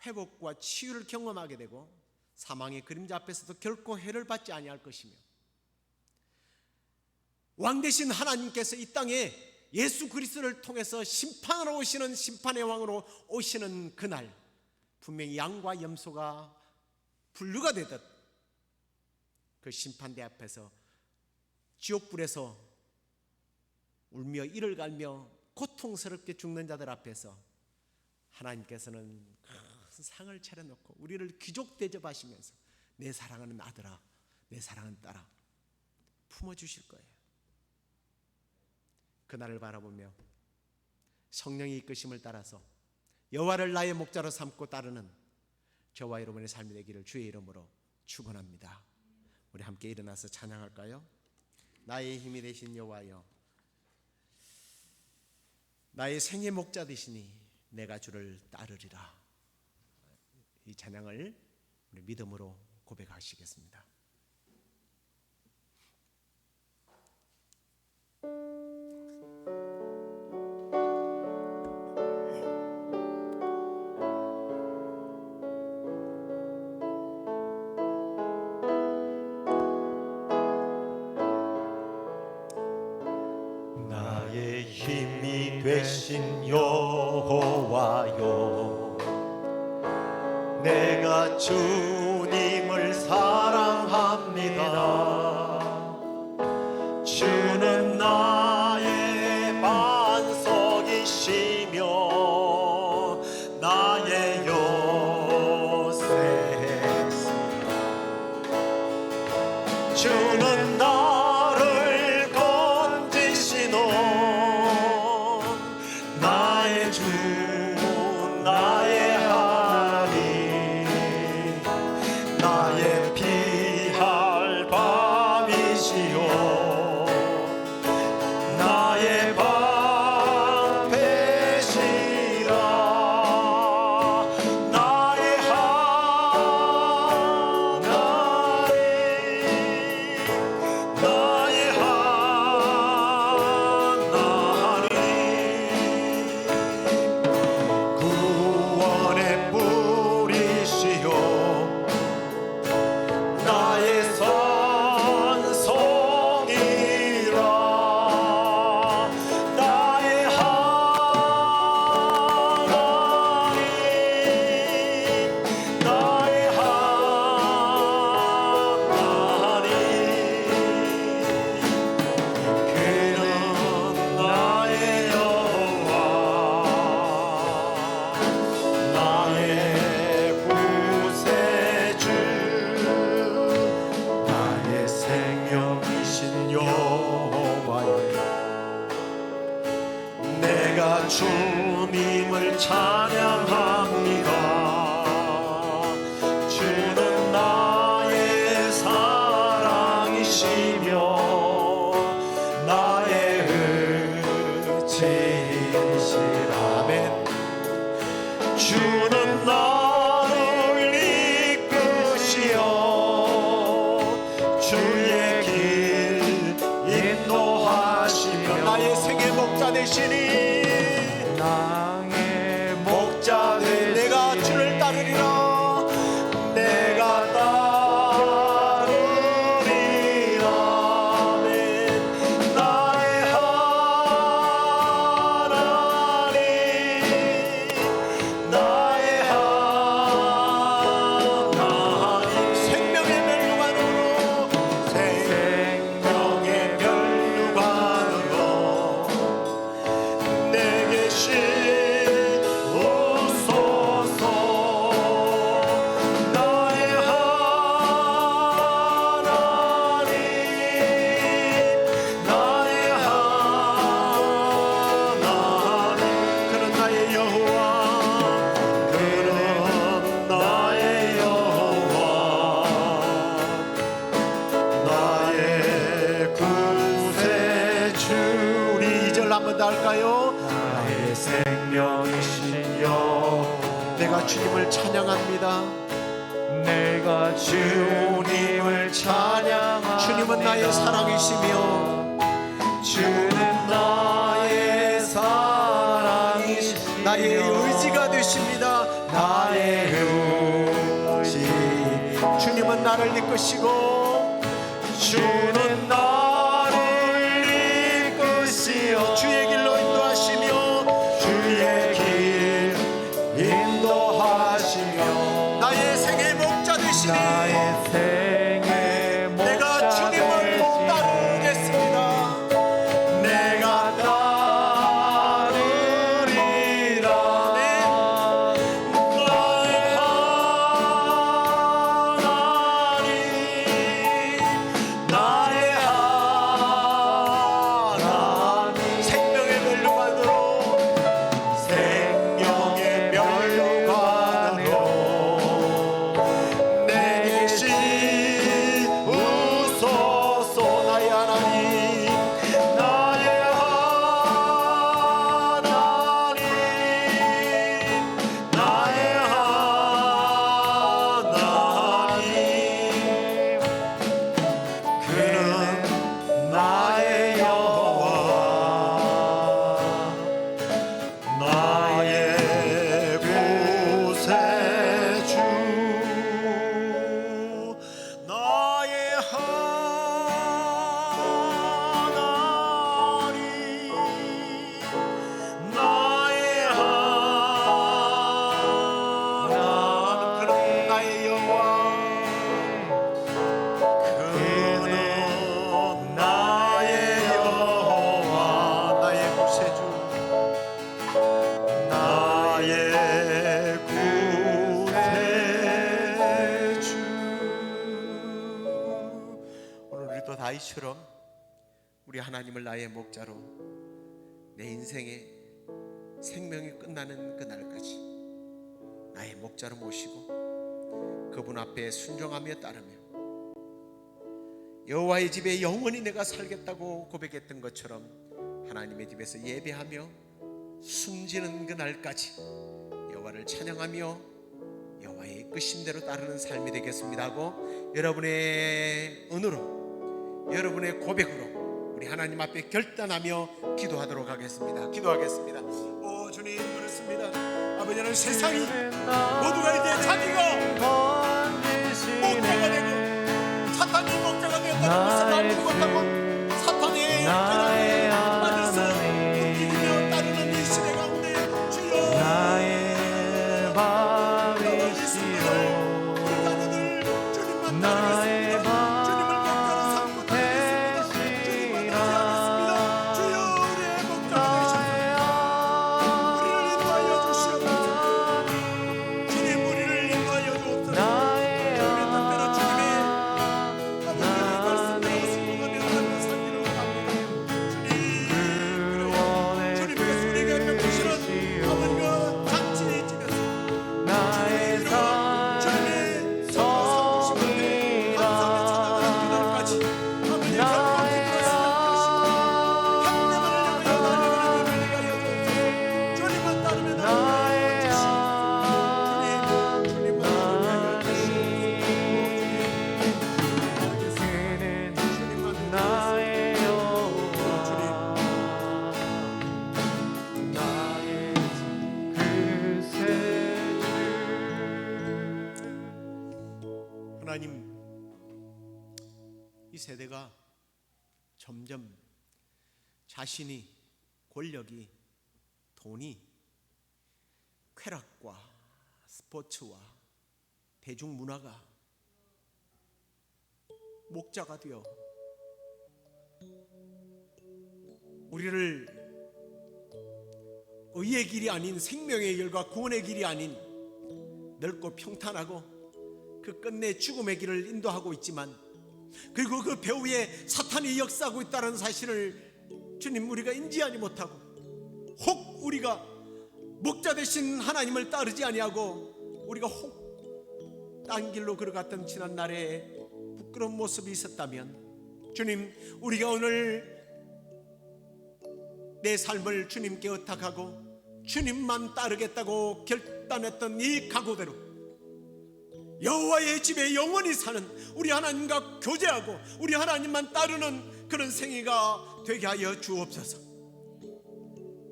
회복과 치유를 경험하게 되고 사망의 그림자 앞에서도 결코 해를 받지 아니할 것이며, 왕 되신 하나님께서 이 땅에 예수 그리스도를 통해서 심판하러 오시는, 심판의 왕으로 오시는 그날 분명히 양과 염소가 분류가 되듯 그 심판대 앞에서 지옥불에서 울며 이를 갈며 고통스럽게 죽는 자들 앞에서 하나님께서는 큰 상을 차려놓고 우리를 귀족 대접하시면서 내 사랑하는 아들아, 내 사랑하는 딸아 품어주실 거예요. 그날을 바라보며 성령의 이끄심을 따라서 여호와를 나의 목자로 삼고 따르는 저와 여러분의 삶이 되기를 주의 이름으로 축원합니다. 우리 함께 일어나서 찬양할까요? 나의 힘이 되신 여호와여, 나의 생의 목자 되시니 내가 주를 따르리라. 이 찬양을 우리 믿음으로 고백하시겠습니다. 나의 힘이 되신 여호와여, 내가 주님을 사랑합니다. 주는 나의 반석이시며 나의 요새시라. 주는 나를 건지시노 나의 주 나의 하나님, 나의 피할 밤이시요 나의 방패시라. 나의 하나님, 나의 하나님, 구원의 뿌리시요 나의 산성이라. 나의 하나님, 나의 하나님, 그는 나의 여호와, 나의 구세주, 나의 생명이신 여호와여, 내가 주님을 찬양합니다. 주는 나의 사랑이시며 나의 의지시라. 아멘. 주는 나를 이끄시어 주의 길 인도하시며 나의 생의 목자 되시니 나의 목자 나의 생명이시여 내가 주님을 찬양합니다. 내가 주님을 찬양합니다. 주님은 나의 사랑이시며 주는 나의 사랑이시며 나의 의지가 되십니다. 나의 의지. 주님은 나를 이끄시고 주는 나를 이끄시어 주의 길로 인도하시며 주의 길 인도하시며 나의 생의 목자 되시니 나의 생의 내가 목자 주님을 되시니 따르겠습니다. 내가 따르리라. 나의 하나님 나의 하나님 생명의 멸류관으로 생명의 멸류관으로 내게 씌우소서. 나의 하나님 나의 하나님 나의 하나님 그는 나의 여호와 나의 구세주 나의 하나님 나의 하나님 그는 나의 여호와 그는 나의 여호와 나의 구세주 나의 구세주. 오늘 우리도 다윗처럼 우리 하나님을 나의 목자로 내 인생의 생명이 끝나는 그날까지 나의 목자로 모시고 그분 앞에 순종하며 따르며 여호와의 집에 영원히 내가 살겠다고 고백했던 것처럼 하나님의 집에서 예배하며 숨지는 그날까지 여호와를 찬양하며 여호와의 이끄심대로 따르는 삶이 되겠습니다 하고 여러분의 은으로 여러분의 고백으로 우리 하나님 앞에 결단하며 기도하도록 하겠습니다. 기도하겠습니다. 오 주님 그렇습니다. 아버지는 세상이 모두가 이제 자기가 목자가 되고 사탄이 목자가 되었다는 것을 알지 못하고 사탄의 계략에 맞아서 움직이며 따르는 이 시대 가운데 주여 나의 밤이시여 우리 자녀들 주님만 따르겠습니다. 주님을 목자로 삼고 따르겠습니다. 주님을 의지하겠습니다. 주여 우리의 목자가 되시옵소서. 우리를 인도하여 주시옵소서. 주님 우리를 인도하여 주옵소서. 주님의 뜻대로 주님의 아버지의 말씀대로 순종하며 살기를 원합니다. 주님 주님께서 우리에게 베푸시는 아버지가 잔치의 집에서 나의 주님의 성부심을 감사하며 찾아가는 그날까지 아버지의 결박이 들어있으면 한 대만을 향하여 달려가는 일을 하여 주옵소서. 주님만 따르면 나의 주님만 따르며 주님만 나의 여호와 나의 구세주. 하나님 이 세대가 점점 자신이 권력이 돈이 쾌락과 스포츠와 대중문화가 목자가 되어 우리를 의의 길이 아닌 생명의 길과 구원의 길이 아닌 넓고 평탄하고 그 끝내 죽음의 길을 인도하고 있지만 그리고 그 배후에 사탄이 역사하고 있다는 사실을 주님 우리가 인지하지 못하고 혹 우리가 목자 되신 하나님을 따르지 아니하고 우리가 혹 딴 길로 걸어갔던 지난 날에 부끄러운 모습이 있었다면 주님 우리가 오늘 내 삶을 주님께 의탁하고 주님만 따르겠다고 결단했던 이 각오대로 여호와의 집에 영원히 사는 우리 하나님과 교제하고 우리 하나님만 따르는 그런 생애가 되게 하여 주옵소서.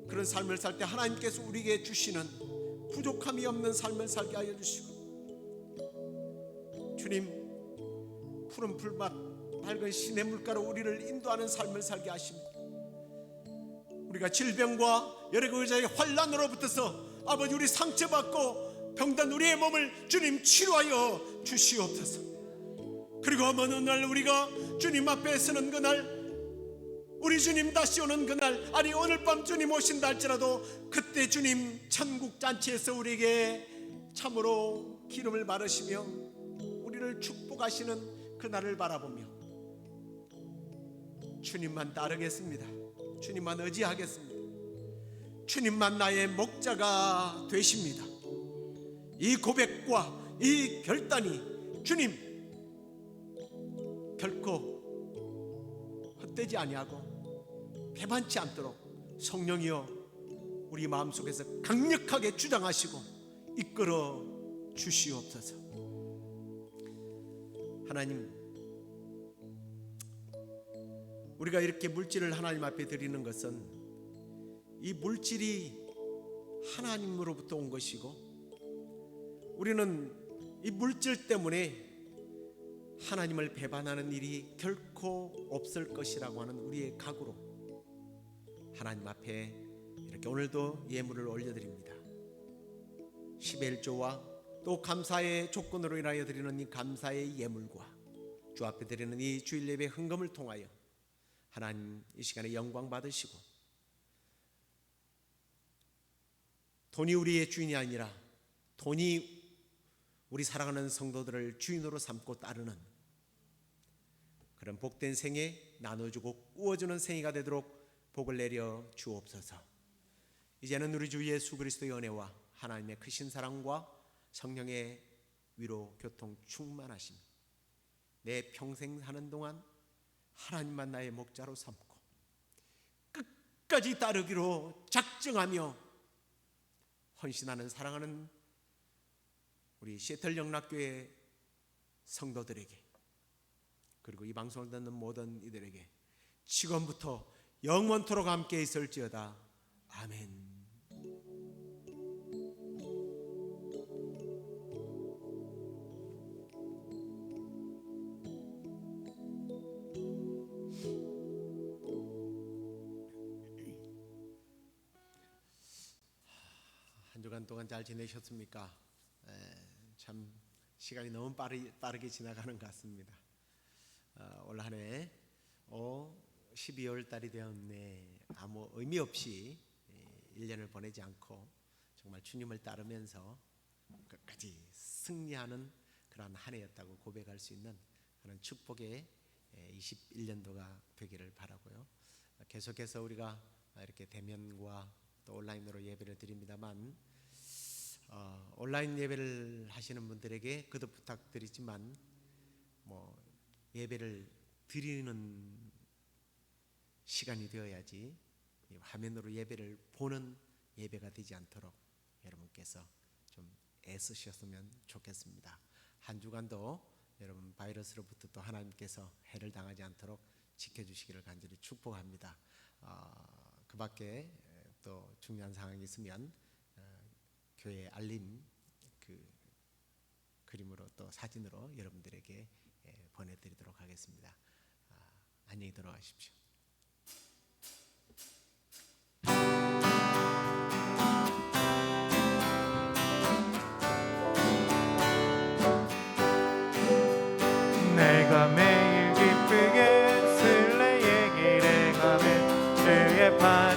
그런 삶을 살 때 하나님께서 우리에게 주시는 부족함이 없는 삶을 살게 하여 주시고, 주님 푸른 풀밭 밝은 시냇물가로 우리를 인도하는 삶을 살게 하십니다. 우리가 질병과 여러 가지의 환난으로부터서 아버지 우리 상처받고 병든 우리의 몸을 주님 치료하여 주시옵소서. 그리고 어느 날 우리가 주님 앞에 서는 그날, 우리 주님 다시 오는 그날, 아니 오늘 밤 주님 오신다 할지라도 그때 주님 천국 잔치에서 우리에게 참으로 기름을 바르시며 우리를 축복하시는 그날을 바라보며 주님만 따르겠습니다. 주님만 의지하겠습니다. 주님만 나의 목자가 되십니다. 이 고백과 이 결단이 주님 결코 헛되지 아니하고 배반치 않도록 성령이여 우리 마음속에서 강력하게 주장하시고 이끌어 주시옵소서. 하나님, 우리가 이렇게 물질을 하나님 앞에 드리는 것은 이 물질이 하나님으로부터 온 것이고 우리는 이 물질 때문에 하나님을 배반하는 일이 결코 없을 것이라고 하는 우리의 각오로 하나님 앞에 이렇게 오늘도 예물을 올려드립니다. 10의 1조와 또 감사의 조건으로 인하여 드리는 이 감사의 예물과 주 앞에 드리는 이 주일 예배 헌금을 통하여 하나님 이 시간에 영광 받으시고, 돈이 우리의 주인이 아니라 돈이 우리 사랑하는 성도들을 주인으로 삼고 따르는 그런 복된 생애, 나눠주고 꾸어주는 생애가 되도록 복을 내려 주옵소서. 이제는 우리 주 예수 그리스도의 은혜와 하나님의 크신 사랑과 성령의 위로 교통 충만하심, 내 평생 사는 동안 하나님만 나의 목자로 삼고 끝까지 따르기로 작정하며 헌신하는 사랑하는 우리 시애틀 영락교회 성도들에게, 그리고 이 방송을 듣는 모든 이들에게 지금부터 영원토록 함께 있을지어다. 아멘. 한 주간 동안 잘 지내셨습니까? 참 시간이 너무 빠르게 지나가는 것 같습니다. 올 한 해 12월 달이 되었네. 아무 의미 없이 1년을 보내지 않고 정말 주님을 따르면서 끝까지 승리하는 그런 한 해였다고 고백할 수 있는 그런 축복의 21년도가 되기를 바라고요. 계속해서 우리가 이렇게 대면과 또 온라인으로 예배를 드립니다만, 온라인 예배를 하시는 분들에게 그도 부탁드리지만 예배를 드리는 시간이 되어야지 화면으로 예배를 보는 예배가 되지 않도록 여러분께서 좀 애쓰셨으면 좋겠습니다. 한 주간도 여러분 바이러스로부터 또 하나님께서 해를 당하지 않도록 지켜주시기를 간절히 축복합니다. 그 밖에 또 중요한 상황이 있으면 교회 알림 그림으로 또 사진으로 여러분들에게 보내드리도록 하겠습니다. 안녕히 들어가십시오. 내가 매일 기쁘게 쓸래 얘기를 하며 주의 발